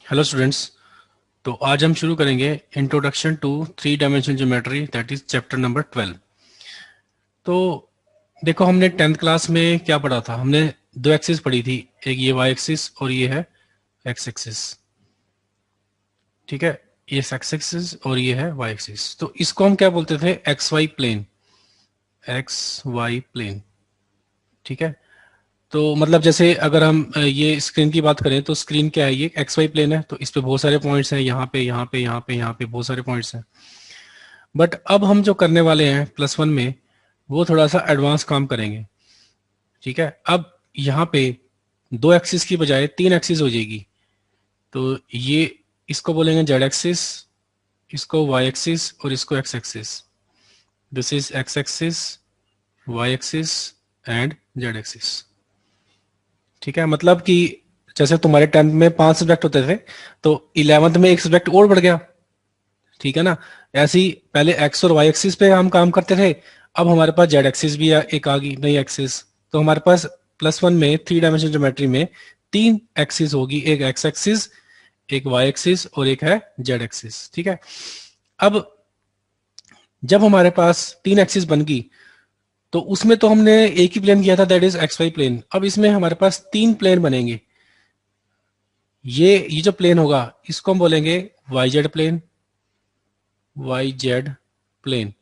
Hello students. तो आज हम शुरू करेंगे introduction to three dimensional geometry, that is chapter number 12। तो देखो, हमने 10th क्लास में क्या पढ़ा था। हमने दो एक्सिस पढ़ी थी, एक ये वाई एक्सिस और ये है एक्स एक्सिस। ठीक है, ये एक्स एक्सिस और ये है वाई एक्सिस। तो इसको हम क्या बोलते थे? X Y plane, X Y plane. ठीक है, तो मतलब जैसे अगर हम ये स्क्रीन की बात करें तो स्क्रीन क्या है? ये एक्स वाई प्लेन है, तो इस पे बहुत सारे पॉइंट्स हैं, यहाँ पे यहाँ पे यहाँ पे यहाँ पे बहुत सारे पॉइंट्स हैं। बट अब हम जो करने वाले हैं +1 में, वो थोड़ा सा एडवांस काम करेंगे। ठीक है, अब यहाँ पे दो एक्सिस की बजाय तीन एक्सिस हो जाएगी। तो ये इसको बोलेंगे जेड एक्सिस, इसको वाई एक्सिस और इसको X axis. This is X axis, Y axis and Z axis. ठीक है, मतलब कि जैसे तुम्हारे 10th में 5 सब्जेक्ट होते थे, तो 11th में एक सब्जेक्ट और बढ़ गया। ठीक है ना? ऐसे ही पहले एक्स और वाई एक्सिस पे हम काम करते थे, अब हमारे पास जेड एक्सिस भी एक आ गई, नई एक्सिस। तो हमारे पास +1 में थ्री डायमेंशनल ज्योमेट्री में तीन एक्सिस होगी, एक एक्स एक्सिस, एक वाई एक्सिस और एक है जेड एक्सिस। ठीक है, अब जब हमारे पास तीन एक्सिस बन गई, तो उसमें तो हमने एक ही प्लेन किया था, that is X Y plane. अब इसमें हमारे पास तीन प्लेन बनेंगे। ये जो प्लेन होगा इसको हम बोलेंगे Y Z plane, Y Z plane.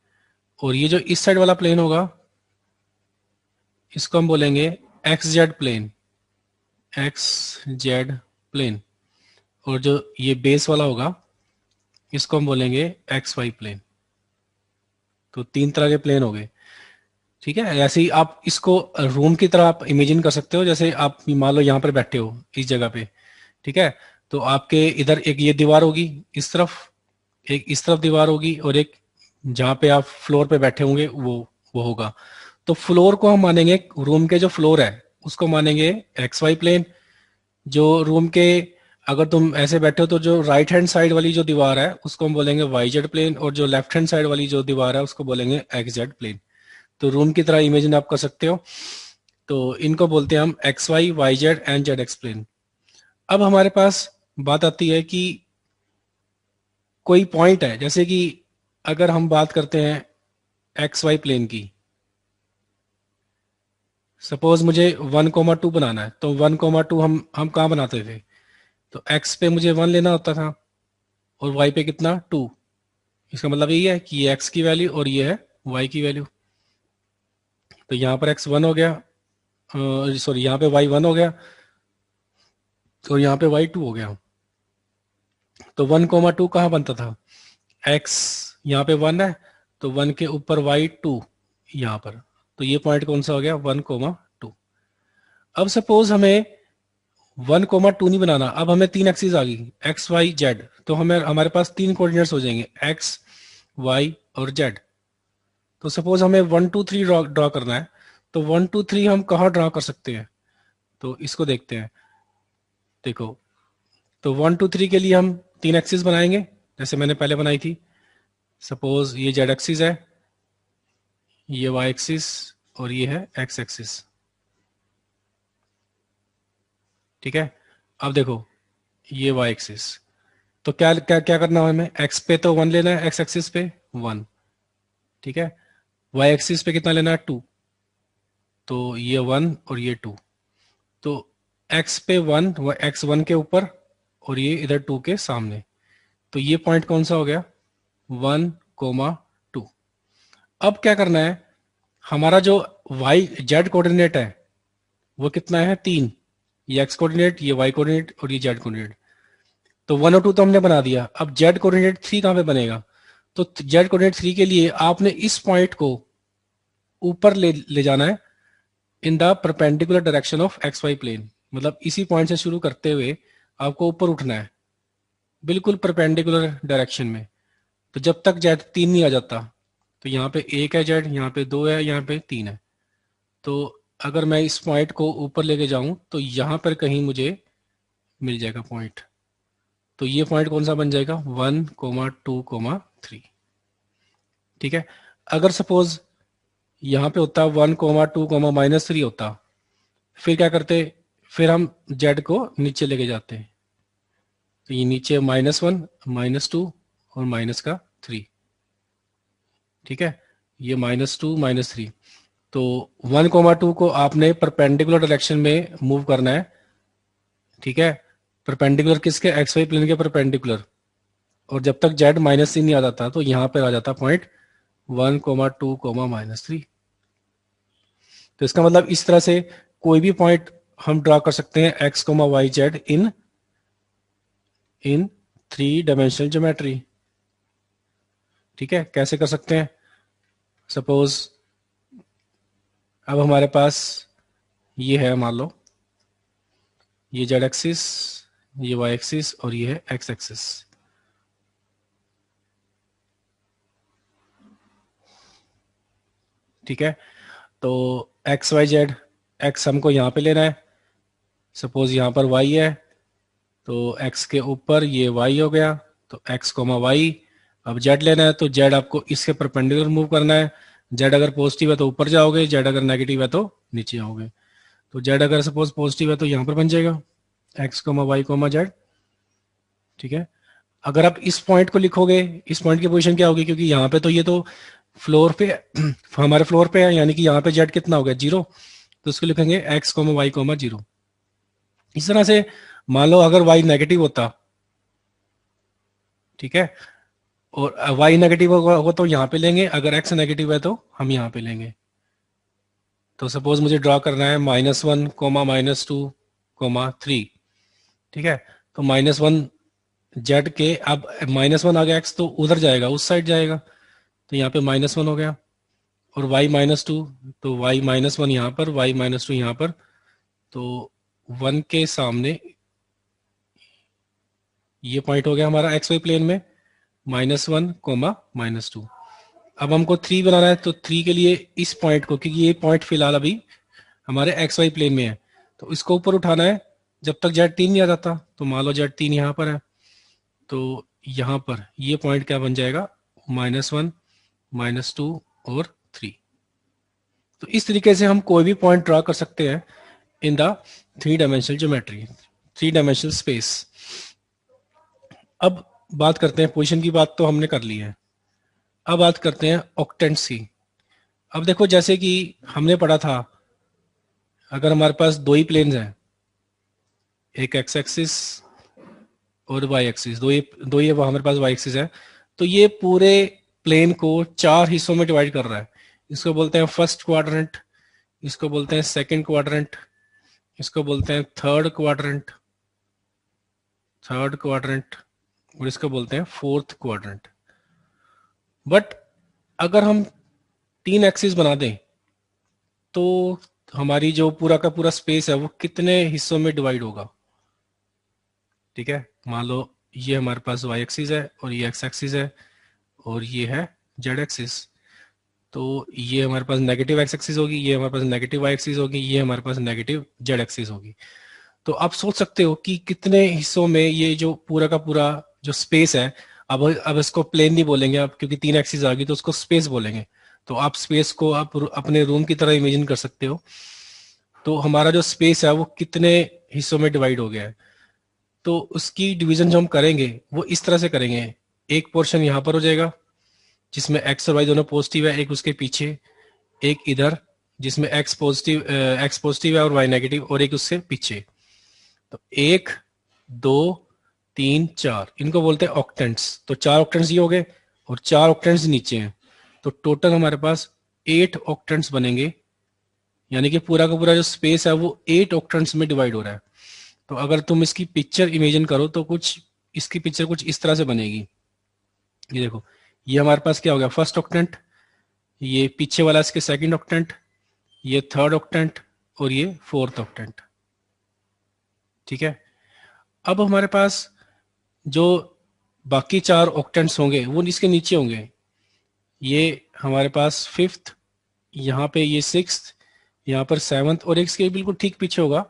और ये जो इस साइड वाला प्लेन होगा इसको हम बोलेंगे X Z plane, X Z plane. और जो ये बेस वाला होगा इसको हम बोलेंगे एक्स वाई प्लेन। तो तीन तरह के प्लेन हो गए। ठीक है, ऐसे ही आप इसको रूम की तरह आप इमेजिन कर सकते हो। जैसे आप मान लो यहाँ पर बैठे हो इस जगह पे। ठीक है, तो आपके इधर एक ये दीवार होगी इस तरफ, एक इस तरफ दीवार होगी, और एक जहाँ पे आप फ्लोर पे बैठे होंगे वो होगा। तो फ्लोर को हम मानेंगे, रूम के जो फ्लोर है उसको मानेंगे एक्स वाई प्लेन। जो रूम के, अगर तुम ऐसे बैठे हो तो जो राइट हैंड साइड वाली जो दीवार है उसको हम बोलेंगे वाई जेड प्लेन, और जो लेफ्ट हैंड साइड वाली जो दीवार है उसको बोलेंगे एक्स जेड प्लेन। तो रूम की तरह इमेजिन आप कर सकते हो। तो इनको बोलते हैं हम X Y, Y Z and Z X plane. अब हमारे पास बात आती है कि कोई पॉइंट है, जैसे कि अगर हम बात करते हैं एक्स वाई प्लेन की, सपोज मुझे 1,2 बनाना है, तो 1,2 हम कहाँ बनाते थे? तो एक्स पे मुझे 1 लेना होता था और वाई पे कितना? 2। इसका मतलब यही है कि ये एक्स की वैल्यू और ये है वाई की वैल्यू। तो यहाँ पर एक्स 1 हो गया, सॉरी यहाँ पे वाई 1 हो गया और यहाँ पे वाई 2 हो गया। तो 1,2 कहाँ बनता था? एक्स यहाँ पे 1 है, तो 1 के ऊपर वाई 2 यहाँ पर। तो ये पॉइंट कौन सा हो गया? 1,2। अब सपोज हमें 1,2 नहीं बनाना, अब हमें तीन एक्सिस आ गई एक्स वाई जेड। तो हमें हमारे पास तीन कोऑर्डिनेट्स हो जाएंगे एक्स वाई और जेड। तो सपोज हमें 1, 2, 3 ड्रॉ करना है, तो 1, 2, 3 हम कहाँ ड्रॉ कर सकते हैं? तो इसको देखते हैं। देखो, तो 1, 2, 3 के लिए हम तीन एक्सिस बनाएंगे जैसे मैंने पहले बनाई थी। सपोज ये जेड एक्सिस है, ये वाई एक्सिस और ये है एक्स एक्सिस। ठीक है, अब देखो ये वाई एक्सिस। तो क्या क्या क्या करना है हमें? एक्स पे तो 1 लेना है, एक्स एक्सिस पे 1। ठीक है, वाई एक्सिस पे कितना लेना है? 2। तो ये 1 और ये 2। तो एक्स पे 1, एक्स 1 के ऊपर और ये इधर 2 के सामने। तो ये पॉइंट कौन सा हो गया? 1,2। अब क्या करना है? हमारा जो वाई जेड कोऑर्डिनेट है वो कितना है? 3। ये एक्स कोऑर्डिनेट, ये वाई कोऑर्डिनेट और ये जेड कोऑर्डिनेट। तो 1 और 2 तो हमने बना दिया। अब जेड कोऑर्डिनेट 3 कहाँ पे बनेगा? तो जेड कोऑर्डिनेट 3 के लिए आपने इस पॉइंट को ऊपर ले जाना है in the perpendicular direction of X Y plane. मतलब इसी पॉइंट से शुरू करते हुए आपको ऊपर उठना है, बिल्कुल परपेंडिकुलर डायरेक्शन में। तो जब तक जेड 3 नहीं आ जाता, तो यहाँ पे 1 है जेड, यहाँ पे 2 है, यहाँ पे 3 है। तो अगर मैं इस पॉइंट को ऊपर लेके जाऊं तो यहाँ पर कहीं मुझे मिल जाएगा पॉइंट। तो ये पॉइंट कौन सा बन जाएगा? 1,2,3। ठीक है, अगर सपोज यहाँ पे होता 1,2, -3 होता, फिर क्या करते? फिर हम जेड को नीचे लेके जाते हैं। तो ये नीचे -1, -2 और माइनस का 3, ठीक है, ये -2 -3। तो 1,2 को आपने परपेंडिकुलर डायरेक्शन में मूव करना है, ठीक है, परपेंडिकुलर किसके, एक्स वाई प्लेन के परपेंडिकुलर। और जब तक जेड -3 नहीं आ जाता तो यहाँ पर आ जाता पॉइंट 1,2, -3। तो इसका मतलब इस तरह से कोई भी पॉइंट हम ड्रा कर सकते हैं एक्स, वाई, जेड इन 3 डायमेंशनल ज्योमेट्री। ठीक है, कैसे कर सकते हैं? सपोज अब हमारे पास ये है, मान लो ये जेड एक्सिस, ये वाई एक्सिस और ये है एक्स एक्सिस। ठीक है, तो एक्स वाई जेड, एक्स हमको यहाँ पे लेना है, सपोज यहाँ पर वाई है, तो एक्स के ऊपर ये वाई हो गया, तो एक्स कोमा वाई। अब जेड लेना है, तो जेड आपको इसके परपेंडिकुलर मूव करना है। जेड अगर पॉजिटिव है तो ऊपर जाओगे, जेड अगर नेगेटिव है तो नीचे आओगे। तो जेड अगर सपोज पॉजिटिव है तो यहाँ पर बन जाएगा X comma Y comma Z. ठीक है, अगर आप इस पॉइंट को लिखोगे, इस पॉइंट की पोजीशन क्या होगी, क्योंकि यहाँ पे तो ये तो फ्लोर पे हमारे फ्लोर पे है, यानी कि यहाँ पे जेड कितना हो गया, 0। तो उसको लिखेंगे एक्स कोमा वाई कोमा 0। इस तरह से मान लो अगर वाई नेगेटिव होता, ठीक है, और वाई नेगेटिव होगा तो यहाँ पे लेंगे, अगर एक्स नेगेटिव है तो हम यहाँ पे लेंगे। तो सपोज मुझे ड्रॉ करना है -1, -2, -3। ठीक है, तो -1 जेड के, अब -1 आ गया एक्स तो उधर जाएगा, उस साइड जाएगा, तो यहाँ पे -1 हो गया। और y -2, तो y -1 यहाँ पर, y -2 यहाँ पर, तो 1 के सामने ये पॉइंट हो गया हमारा एक्स वाई प्लेन में, -1, -2। अब हमको 3 बनाना है, तो 3 के लिए इस पॉइंट को, क्योंकि ये पॉइंट फिलहाल अभी हमारे एक्स वाई प्लेन में है, तो इसको ऊपर उठाना है जब तक Z3 नहीं आ जाता। तो मान लो Z3 यहाँ पर है, तो यहाँ पर ये पॉइंट क्या बन जाएगा, -1, -2 और 3। तो इस तरीके से हम कोई भी पॉइंट ड्रा कर सकते हैं in the 3 dimensional geometry, 3 dimensional space. अब बात करते हैं, पोजीशन की बात तो हमने कर ली है, अब बात करते हैं ऑक्टेंट्स की। अब देखो, जैसे कि हमने पढ़ा था, अगर हमारे पास दो ही प्लेन्स हैं, एक एक्स एक्सिस और वाई एक्सिस, दो ही वो हमारे पास वाई एक्सिस है, तो ये पूरे प्लेन को 4 हिस्सों में डिवाइड कर रहा है। इसको बोलते हैं फर्स्ट क्वाड्रेंट, इसको बोलते हैं सेकंड क्वाड्रेंट, इसको बोलते हैं थर्ड क्वाड्रेंट और इसको बोलते हैं फोर्थ क्वाड्रेंट। बट अगर हम 3 एक्सिस बना दें तो हमारी जो पूरा का पूरा स्पेस है वो कितने हिस्सों में डिवाइड होगा? ठीक है, मान लो ये हमारे पास वाई एक्सिस है और ये एक्स एक्सिस है और ये है जेड एक्सिस। तो ये हमारे पास नेगेटिव एक्स एक्सिस होगी, ये हमारे पास नेगेटिव वाई एक्सिस होगी, ये हमारे पास नेगेटिव जेड एक्सिस होगी। तो आप सोच सकते हो कि कितने हिस्सों में ये जो पूरा का पूरा जो स्पेस है, अब इसको प्लेन नहीं बोलेंगे आप, क्योंकि 3 एक्सिस आ गई, तो उसको स्पेस बोलेंगे। तो आप स्पेस को आप अपने रूम की तरह इमेजिन कर सकते हो। तो हमारा जो स्पेस है वो कितने हिस्सों में डिवाइड हो गया है। तो उसकी डिवीजन जो हम करेंगे वो इस तरह से करेंगे, एक पोर्शन यहाँ पर हो जाएगा जिसमें एक्स और वाई दोनों पॉजिटिव है, एक उसके पीछे, एक इधर जिसमें एक्स पॉजिटिव है और वाई नेगेटिव, और एक उससे पीछे। तो 1, 2, 3, 4, इनको बोलते हैं ऑक्टेंट्स। तो 4 ऑक्टेंट्स ये हो गए और 4 ऑक्टेंट्स नीचे हैं, तो टोटल हमारे पास 8 ऑक्टेंट्स बनेंगे, यानी कि पूरा का पूरा जो स्पेस है वो 8 ऑक्टेंट्स में डिवाइड हो रहा है। तो अगर तुम इसकी पिक्चर इमेजिन करो तो कुछ इसकी पिक्चर कुछ इस तरह से बनेगी। ये देखो, ये हमारे पास क्या हो गया, फर्स्ट ऑक्टेंट, ये पीछे वाला इसके सेकंड ऑक्टेंट, ये थर्ड ऑक्टेंट और ये फोर्थ ऑक्टेंट। ठीक है, अब हमारे पास जो बाकी 4 ऑक्टेंट्स होंगे वो इसके नीचे होंगे। ये हमारे पास फिफ्थ, यहाँ पे ये सिक्स्थ, यहाँ पर सेवंथ, और एक इसके बिल्कुल ठीक पीछे होगा,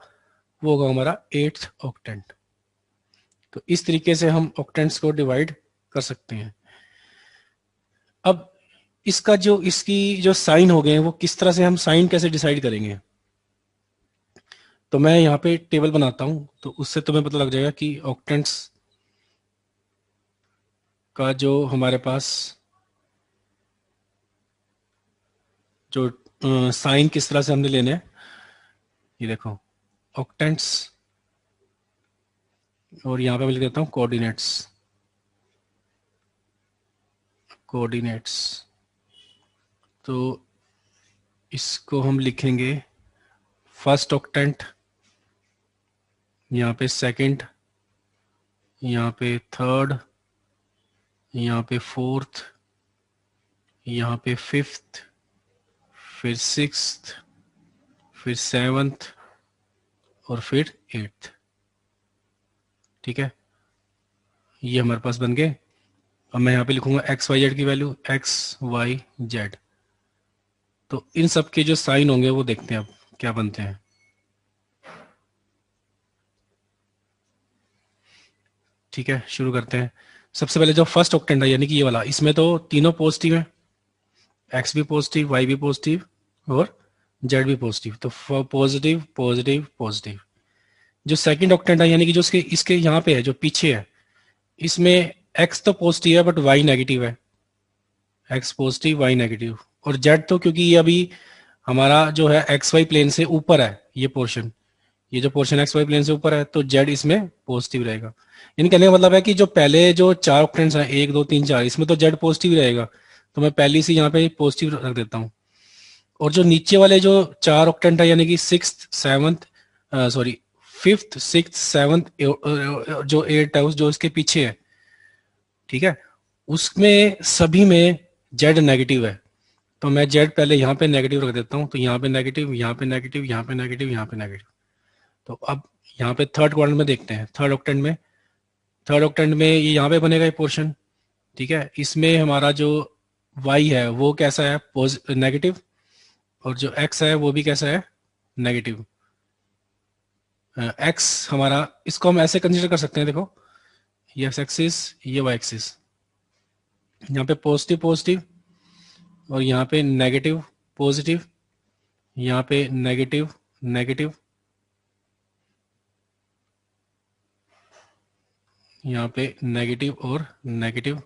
वो होगा हमारा 8th ऑक्टेंट। तो इस तरीके से हम ऑक्टेंट्स को डिवाइड कर सकते हैं। अब इसकी जो साइन हो गए हैं वो किस तरह से, हम साइन कैसे डिसाइड करेंगे? तो मैं यहाँ पे टेबल बनाता हूँ, तो उससे तुम्हें पता लग जाएगा कि ऑक्टेंट्स का जो हमारे पास जो साइन किस तरह से हमने लेने हैं, ये देखो ऑक्टेंट्स, और यहाँ पे मैं लिख देता हूँ कोऑर्डिनेट्स। कोऑर्डिनेट्स तो इसको हम लिखेंगे फर्स्ट ऑक्टेंट, यहाँ पे सेकंड, यहाँ पे थर्ड, यहाँ पे फोर्थ, यहाँ पे फिफ्थ, फिर सिक्स्थ, फिर सेवंथ और फिर एट्थ। ठीक है, ये हमारे पास बन गए। अब मैं यहाँ पे लिखूंगा एक्स वाई जेड की वैल्यू, एक्स वाई जेड। तो इन सब के जो साइन होंगे वो देखते हैं अब क्या बनते हैं। ठीक है, शुरू करते हैं। सबसे पहले जो फर्स्ट ऑक्टेंट है यानी कि ये वाला, इसमें तो तीनों पॉजिटिव है, एक्स भी पॉजिटिव, वाई भी पॉजिटिव और जेड भी पॉजिटिव। तो पॉजिटिव पॉजिटिव पॉजिटिव। जो सेकंड ऑक्टेंट है यानी कि जो इसके यहाँ पे है, जो पीछे है, इसमें एक्स तो पॉजिटिव है बट वाई नेगेटिव है। X positive Y negative. और जेड तो क्योंकि ये अभी हमारा जो है एक्स वाई प्लेन से ऊपर है, ये पोर्शन, ये जो पोर्शन एक्स वाई प्लेन से ऊपर है, तो जेड इसमें पॉजिटिव रहेगा। यानी कहने का मतलब है कि जो पहले जो चार ऑक्टेंट्स हैं, 1 2 3 4, इसमें तो जेड पॉजिटिव रहेगा, तो मैं पहली से यहाँ पे पॉजिटिव रख देता हूँ। और जो नीचे वाले जो चार ऑक्टेंट है यानी कि sixth seventh, sorry fifth sixth seventh, जो एट है उस जो इसके पीछे है, ठीक है, उसमें सभी में जेड नेगेटिव है। तो मैं जेड पहले यहाँ पे नेगेटिव रख देता हूँ, तो यहाँ पे नेगेटिव, यहाँ पे नेगेटिव, यहाँ पे नेगेटिव, यहाँ पे नेगेटिव। तो अब यहाँ पे थर्ड क्वाड्रेंट में देखते हैं, थर्ड ऑक्टेंट में ये यहाँ पे बनेगा ये पोर्शन। ठीक है, इसमें हमारा जो y है वो कैसा है, नेगेटिव, और जो x है वो भी कैसा है, नेगेटिव। x हमारा, इसको हम ऐसे कंसीडर कर सकते हैं, देखो ये x एक्सिस, ये y एक्सिस, यहाँ पे पॉजिटिव पॉजिटिव और यहाँ पे नेगेटिव पॉजिटिव, यहाँ पे नेगेटिव नेगेटिव, यहाँ पे नेगेटिव और नेगेटिव।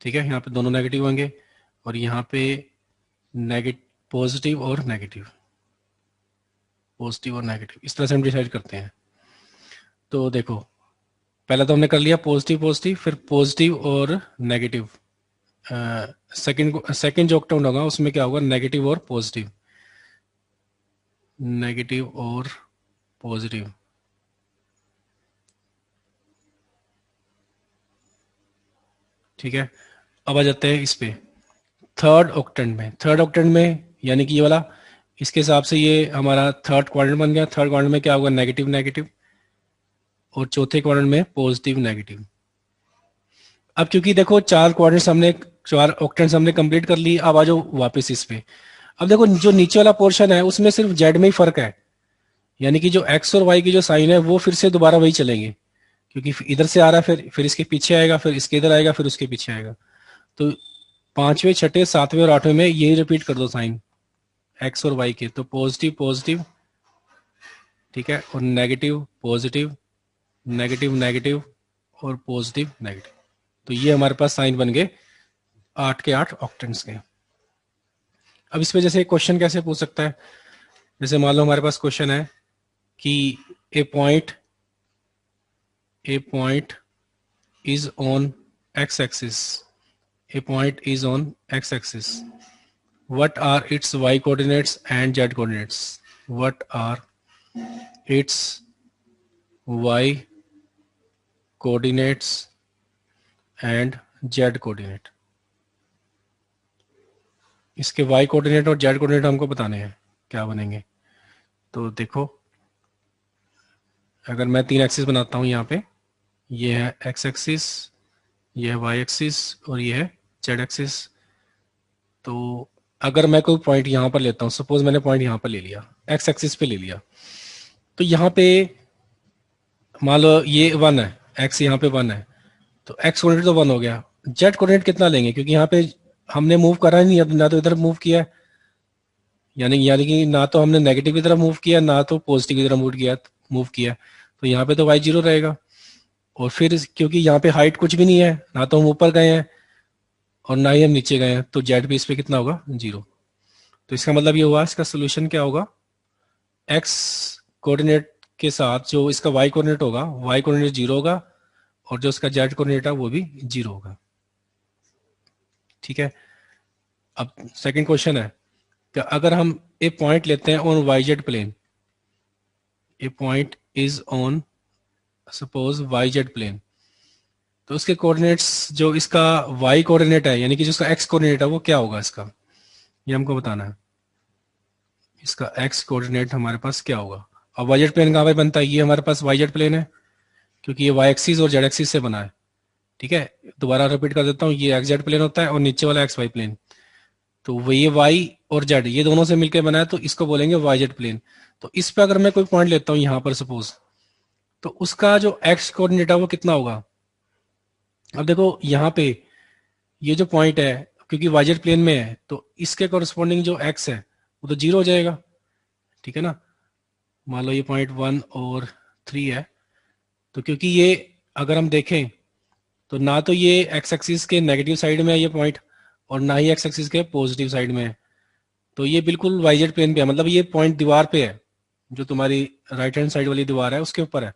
ठीक है, यहाँ पे दोनों नेगेटिव होंगे और यहाँ पे नेगेटिव पॉजिटिव और नेगेटिव, पॉजिटिव और नेगेटिव, इस तरह से हम डिसाइड करते हैं। तो देखो पहले तो हमने कर लिया पॉजिटिव पॉजिटिव, फिर पॉजिटिव और नेगेटिव। सेकंड जो ऑक्टेंट होगा उसमें क्या होगा, नेगेटिव और पॉजिटिव, नेगेटिव और पॉजिटिव। ठीक है, अब आ जाते हैं इस पे थर्ड ऑक्टेंट में यानी कि ये वाला, इसके हिसाब से ये हमारा थर्ड क्वाड्रेंट बन गया। थर्ड क्वाड्रेंट में क्या होगा, नेगेटिव नेगेटिव, और चौथे क्वाड्रेंट में पॉजिटिव नेगेटिव। अब क्योंकि देखो चार ऑक्टेंट्स हमने कंप्लीट कर ली, अब आ जाओ वापस इस पे। अब देखो जो नीचे वाला पोर्शन है उसमें सिर्फ जेड में ही फर्क है, यानी कि जो एक्स और वाई की जो साइन है वो फिर से दोबारा वही चलेंगे, क्योंकि इधर से आ रहा है, फिर इसके पीछे आएगा, फिर इसके इधर आएगा, फिर उसके पीछे आएगा। तो पांचवें छठे सातवें और आठवें में यही रिपीट कर दो साइन एक्स और वाई के। तो पॉजिटिव पॉजिटिव, ठीक है, और नेगेटिव पॉजिटिव, नेगेटिव नेगेटिव और पॉजिटिव नेगेटिव। तो ये हमारे पास साइन बन गए 8 के 8 ऑक्टेंट्स के। अब इस पे जैसे क्वेश्चन कैसे पूछ सकता है, जैसे मान लो हमारे पास क्वेश्चन है कि a point is on X axis, a point is on x-axis. What are its y coordinates and z coordinates? What are its y coordinates and z coordinate? इसके y कोऑर्डिनेट और z कोऑर्डिनेट हमको बताने हैं, क्या बनेंगे। तो देखो अगर मैं 3 एक्सिस बनाता हूं, यहाँ पे ये है x एक्सिस, ये है y एक्सिस और ये है z एक्सिस। तो अगर मैं कोई पॉइंट यहाँ पर लेता हूँ, सपोज मैंने पॉइंट यहाँ पर ले लिया, एक्स एक्सिस पे ले लिया, तो यहाँ पे मान लो ये 1 है, एक्स यहाँ पे 1 है, तो एक्स कोऑर्डिनेट तो 1 हो गया। जेड कोऑर्डिनेट कितना लेंगे, क्योंकि यहाँ पे हमने मूव करा ही नहीं, ना तो इधर मूव किया है, यानी कि ना तो हमने नेगेटिव की तरफ मूव किया, ना तो पॉजिटिव की तरफ मूव किया। तो यहाँ पे तो y 0 रहेगा, और फिर क्योंकि यहाँ पे हाइट कुछ भी नहीं है, ना तो हम ऊपर गए हैं और ना ही हम नीचे गए हैं, तो जेड भी इस पे कितना होगा, 0। तो इसका मतलब ये हुआ, इसका सोल्यूशन क्या होगा, एक्स कोऑर्डिनेट के साथ जो इसका वाई कोऑर्डिनेट होगा, वाई कोऑर्डिनेट 0 होगा, और जो इसका जेड कोऑर्डिनेट है वो भी 0 होगा। ठीक है, अब सेकंड क्वेश्चन है कि अगर हम ए पॉइंट लेते हैं on Y Z plane, a point is on suppose Y Z plane, तो उसके कोऑर्डिनेट्स, जो इसका वाई कोऑर्डिनेट है यानी कि जो इसका एक्स कोऑर्डिनेट है वो क्या होगा इसका, ये हमको बताना है। इसका एक्स कोऑर्डिनेट हमारे पास क्या होगा। अब वाई जेड प्लेन कहाँ पे बनता है, ये हमारे पास वाई जेड प्लेन है क्योंकि ये वाई एक्सिस और जेड एक्सिस से बना है। ठीक है, दोबारा रिपीट कर देता हूँ, ये एक्स जेड प्लेन होता है और नीचे वाला एक्स वाई प्लेन, तो वो ये वाई और जेड ये दोनों से मिलकर बना है, तो इसको बोलेंगे वाई जेड प्लेन। तो इस पे अगर मैं कोई पॉइंट लेता हूँ यहाँ पर सपोज, तो उसका जो एक्स कोऑर्डिनेट है वो कितना होगा। अब देखो यहाँ पे ये जो पॉइंट है, क्योंकि वाई जेड प्लेन में है, तो इसके कोरस्पॉन्डिंग जो एक्स है वो तो 0 हो जाएगा। ठीक है ना, मान लो ये पॉइंट 1 और 3 है, तो क्योंकि ये अगर हम देखें तो ना तो ये एक्स एक्सिस के नेगेटिव साइड में है ये पॉइंट, और ना ही एक्स एक्सिस के पॉजिटिव साइड में है, तो ये बिल्कुल वाई जेड प्लेन पे है, मतलब ये पॉइंट दीवार पे है, जो तुम्हारी राइट हैंड साइड वाली दीवार है उसके ऊपर है।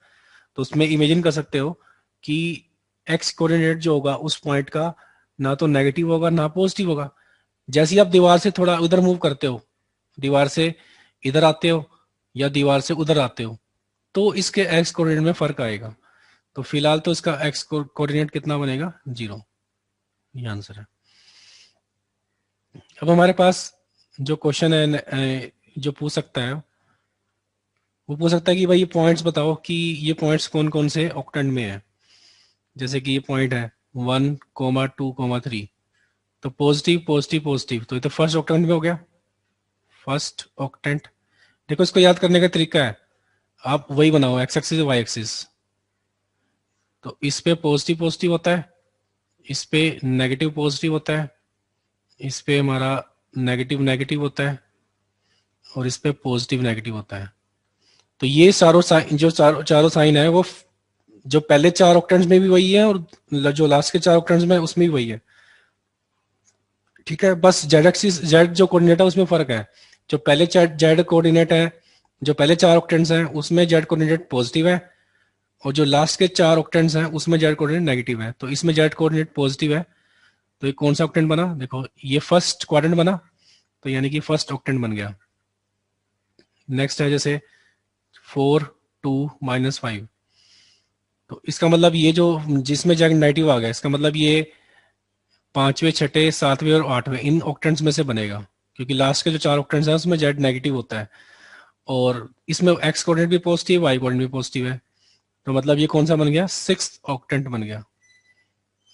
तो उसमें इमेजिन कर सकते हो कि एक्स कोऑर्डिनेट जो होगा उस पॉइंट का ना तो नेगेटिव होगा ना पॉजिटिव होगा। जैसे ही आप दीवार से थोड़ा उधर मूव करते हो, दीवार से इधर आते हो या दीवार से उधर आते हो, तो इसके एक्स कोऑर्डिनेट में फर्क आएगा। तो फिलहाल तो इसका एक्स कोऑर्डिनेट कितना बनेगा, 0। ये आंसर है। अब हमारे पास जो क्वेश्चन है जो पूछ सकता है, वो पूछ सकता है कि भाई ये पॉइंट्स बताओ कि ये पॉइंट्स कौन कौन से ऑक्टेंट में है। जैसे कि ये पॉइंट है 1,2,3, तो पॉजिटिव पॉजिटिव पॉजिटिव, तो ये तो फर्स्ट ऑक्टेंट में हो गया, फर्स्ट ऑक्टेंट। देखो इसको याद करने का तरीका है, आप वही बनाओ एक्स एक्सिस वाई एक्सिस, तो इस पे पॉजिटिव पॉजिटिव होता है, इस पे नेगेटिव पॉजिटिव होता है, इस पे हमारा नेगेटिव नेगेटिव होता है, और इस पे पॉजिटिव नेगेटिव होता है। तो ये चारों साइन, जो चारों साइन है वो जो पहले 4 ऑक्टेंट्स में भी वही है और जो लास्ट के 4 ऑक्टेंट्स में उसमें भी वही है। ठीक है, बस जेड एक्सिस जेड जो कोऑर्डिनेट है उसमें फर्क है। जो पहले जेड कोऑर्डिनेट है, जो पहले 4 ऑक्टेंट्स हैं उसमें जेड कोऑर्डिनेट पॉजिटिव है, और जो लास्ट के 4 ऑक्टेंट्स हैं उसमें जेड कोऑर्डिनेट नेगेटिव है। तो इसमें जेड कोऑर्डिनेट पॉजिटिव है, तो ये कौन सा ऑक्टेंट बना, देखो ये फर्स्ट क्वाड्रेंट बना, तो यानी कि फर्स्ट ऑक्टेंट बन गया। नेक्स्ट है जैसे 4 2 -5, तो इसका मतलब ये जो जिसमें जेड नेगेटिव आ गया, इसका मतलब ये 5वें 6ठे 7वें और 8वें इन ऑक्टेंट्स में से बनेगा, क्योंकि लास्ट के जो 4 ऑक्टेंट्स हैं उसमें जेड नेगेटिव होता है, और इसमें एक्स कोऑर्डिनेट भी पॉजिटिव वाई कोऑर्डिनेट भी पॉजिटिव है। तो मतलब ये कौन सा बन गया, 6th ऑक्टेंट बन गया,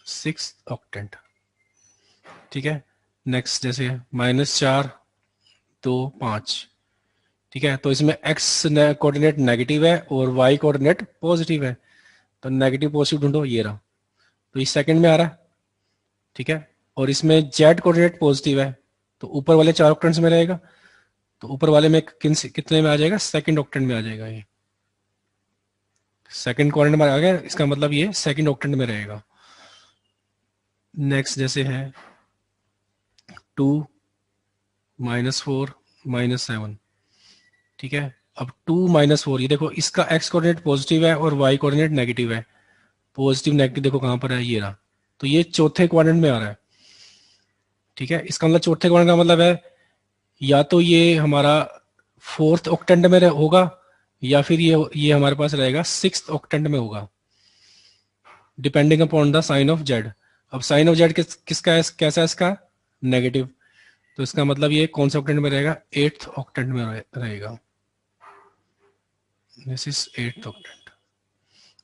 6th ऑक्टेंट। ठीक है, नेक्स्ट जैसे -4 2 5, ठीक है, तो इसमें एक्स कोऑर्डिनेट नेगेटिव है और वाई कोऑर्डिनेट पॉजिटिव है, तो नेगेटिव पॉजिटिव ढूंढो, ये रहा, तो ये सेकंड में आ रहा है। ठीक है, और इसमें जेड कोऑर्डिनेट पॉजिटिव है, तो ऊपर वाले 4 ऑक्टेंट्स में रहेगा, तो ऊपर वाले में कितने में आ जाएगा, सेकंड ऑक्टेंट में आ जाएगा, ये सेकंड क्वाड्रेंट में आ गया, इसका मतलब ये सेकंड ऑक्टेंट में रहेगा। नेक्स्ट जैसे है 2 -4 -7, ठीक है, अब 2 -4, ये देखो इसका एक्स कोऑर्डिनेट पॉजिटिव है और वाई कोऑर्डिनेट नेगेटिव है, पॉजिटिव नेगेटिव देखो कहां पर है, ये रहा, तो ये चौथे क्वाड्रेंट में आ रहा है। ठीक है, इसका मतलब चौथे क्वाड्रेंट का मतलब है या तो ये हमारा 4th ऑक्टेंट में होगा, या फिर ये हमारे पास रहेगा 6th ऑक्टेंट में होगा, depending upon the sign of Z. अब साइन ऑफ जेड किसका है, कैसा है इसका, नेगेटिव, तो इसका मतलब ये कौन सा ऑक्टेंट में रहेगा, 8th ऑक्टेंट में रहेगा, दिस इज 8th ऑक्टेंट।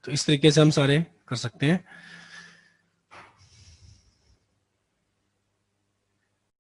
तो इस तरीके से हम सारे कर सकते हैं।